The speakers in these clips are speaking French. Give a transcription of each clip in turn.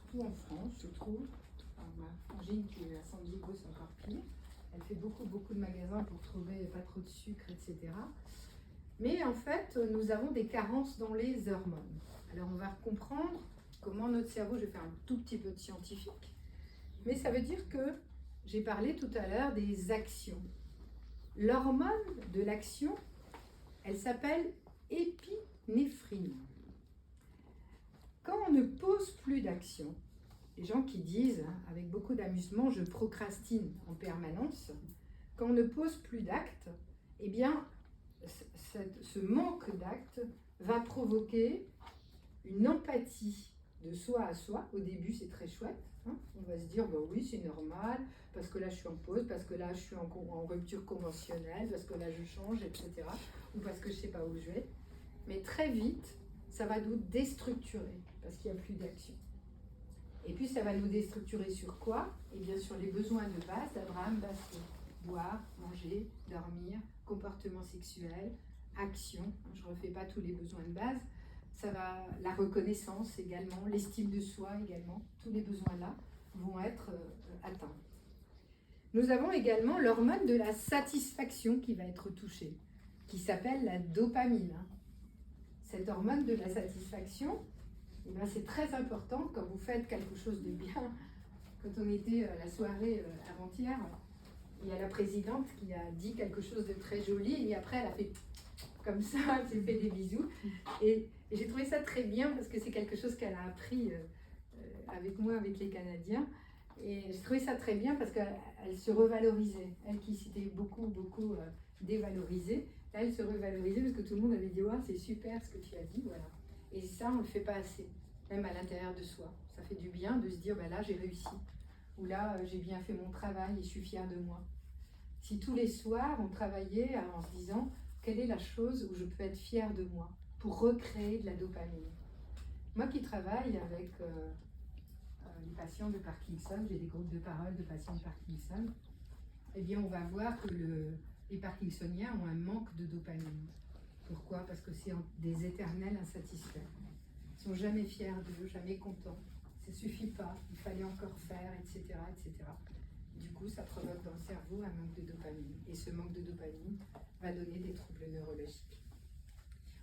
partout en France, je trouve. Alors, ma frangine qui est à San Diego, c'est encore pire. Elle fait beaucoup de magasins pour trouver pas trop de sucre, etc. Mais en fait, nous avons des carences dans les hormones. Alors, on va comprendre comment notre cerveau, je vais faire un tout petit peu de scientifique, mais ça veut dire que j'ai parlé tout à l'heure des actions. L'hormone de l'action, elle s'appelle épinéphrine. Quand on ne pose plus d'action, les gens qui disent, avec beaucoup d'amusement, je procrastine en permanence, quand on ne pose plus d'actes, eh bien, ce manque d'actes va provoquer une empathie de soi à soi. Au début, c'est très chouette. On va se dire, bah oui, c'est normal, parce que là, je suis en pause, parce que là, je suis en rupture conventionnelle, parce que là, je change, etc. Ou parce que je ne sais pas où je vais. Mais très vite, ça va nous déstructurer, parce qu'il n'y a plus d'action. Et puis, ça va nous déstructurer sur quoi? Eh bien, sur les besoins de base d'Abraham Maslow. Boire, manger, dormir, comportement sexuel, action. Je ne refais pas tous les besoins de base. Ça va, la reconnaissance également, l'estime de soi également. Tous les besoins-là vont être atteints. Nous avons également l'hormone de la satisfaction qui va être touchée, qui s'appelle la dopamine. Cette hormone de la satisfaction, eh bien, c'est très important quand vous faites quelque chose de bien. Quand on était à la soirée avant-hier, il y a la présidente qui a dit quelque chose de très joli et après elle a fait comme ça, elle s'est fait des bisous. Et j'ai trouvé ça très bien parce que c'est quelque chose qu'elle a appris avec moi, avec les Canadiens. Et j'ai trouvé ça très bien parce qu'elle se revalorisait. Elle qui s'était beaucoup dévalorisée, là elle se revalorisait parce que tout le monde avait dit ouais, c'est super ce que tu as dit, voilà. Et ça, on ne le fait pas assez, même à l'intérieur de soi. Ça fait du bien de se dire ben là j'ai réussi, ou là j'ai bien fait mon travail et je suis fière de moi. Si tous les soirs on travaillait en se disant quelle est la chose où je peux être fière de moi pour recréer de la dopamine. Moi qui travaille avec les patients de Parkinson, j'ai des groupes de parole de patients de Parkinson, eh bien on va voir que les Parkinsoniens ont un manque de dopamine. Pourquoi? Parce que c'est des éternels insatisfaits. Ils ne sont jamais fiers d'eux, jamais contents. Ça ne suffit pas, il fallait encore faire, etc., etc. Du coup, ça provoque dans le cerveau un manque de dopamine. Et ce manque de dopamine va donner des troubles neurologiques.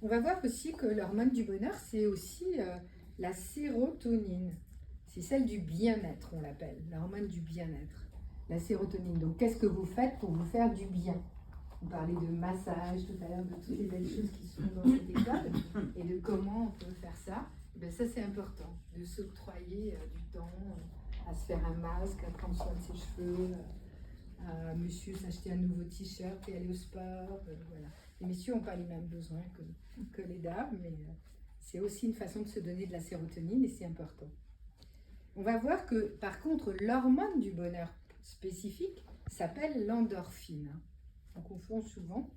On va voir aussi que l'hormone du bonheur, c'est aussi la sérotonine. C'est celle du bien-être, on l'appelle, l'hormone du bien-être. La sérotonine. Donc, qu'est-ce que vous faites pour vous faire du bien? On parlait de massage tout à l'heure, de toutes les belles choses qui sont dans cette école et de comment on peut faire ça. Et bien ça, c'est important, de s'octroyer du temps à se faire un masque, à prendre soin de ses cheveux, à monsieur s'acheter un nouveau t-shirt et aller au sport. Voilà. Les messieurs n'ont pas les mêmes besoins que les dames, mais c'est aussi une façon de se donner de la sérotonine et c'est important. On va voir que, par contre, l'hormone du bonheur spécifique s'appelle l'endorphine. On confond souvent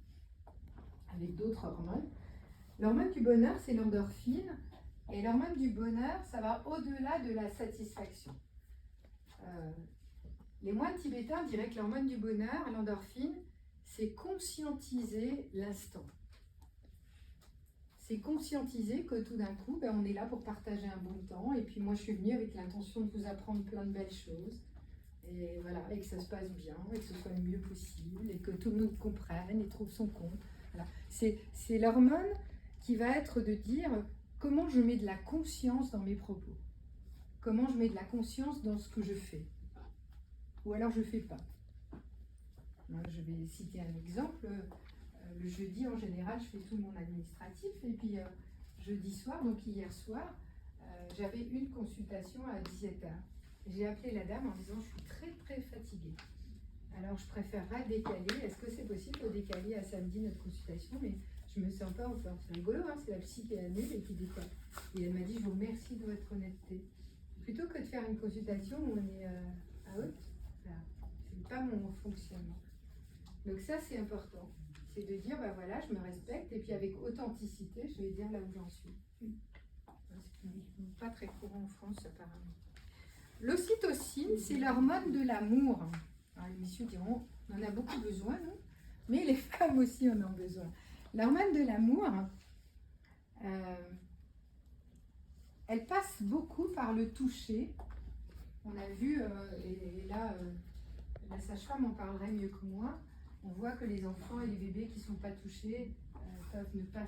avec d'autres hormones. L'hormone du bonheur, c'est l'endorphine. Et l'hormone du bonheur, ça va au-delà de la satisfaction. Les moines tibétains diraient que l'hormone du bonheur, l'endorphine, c'est conscientiser l'instant. C'est conscientiser que tout d'un coup, on est là pour partager un bon temps. Et puis moi, je suis venue avec l'intention de vous apprendre plein de belles choses. Et voilà, et que ça se passe bien, et que ce soit le mieux possible, et que tout le monde comprenne et trouve son compte. Voilà. C'est l'hormone qui va être de dire comment je mets de la conscience dans mes propos, comment je mets de la conscience dans ce que je fais, ou alors je ne fais pas. Je vais citer un exemple. Le jeudi, en général, je fais tout mon administratif, et puis jeudi soir, donc hier soir, j'avais une consultation à 17h. J'ai appelé la dame en disant je suis très fatiguée. Alors je préférerais décaler. Est-ce que c'est possible de décaler à samedi notre consultation? Mais je me sens pas encore. C'est rigolo, hein, c'est la psy qui annule et qui décale. Et elle m'a dit je vous remercie de votre honnêteté. Plutôt que de faire une consultation où on est à haute, c'est pas mon fonctionnement. Donc ça c'est important. C'est de dire bah voilà, je me respecte et puis avec authenticité, je vais dire là où j'en suis. C'est pas très courant en France apparemment. L'ocytocine, c'est l'hormone de l'amour. Alors, les messieurs diront, on en a beaucoup besoin, non? Mais les femmes aussi en ont besoin. L'hormone de l'amour, elle passe beaucoup par le toucher. On a vu, et là, la sage-femme en parlerait mieux que moi, on voit que les enfants et les bébés qui ne sont pas touchés peuvent ne pas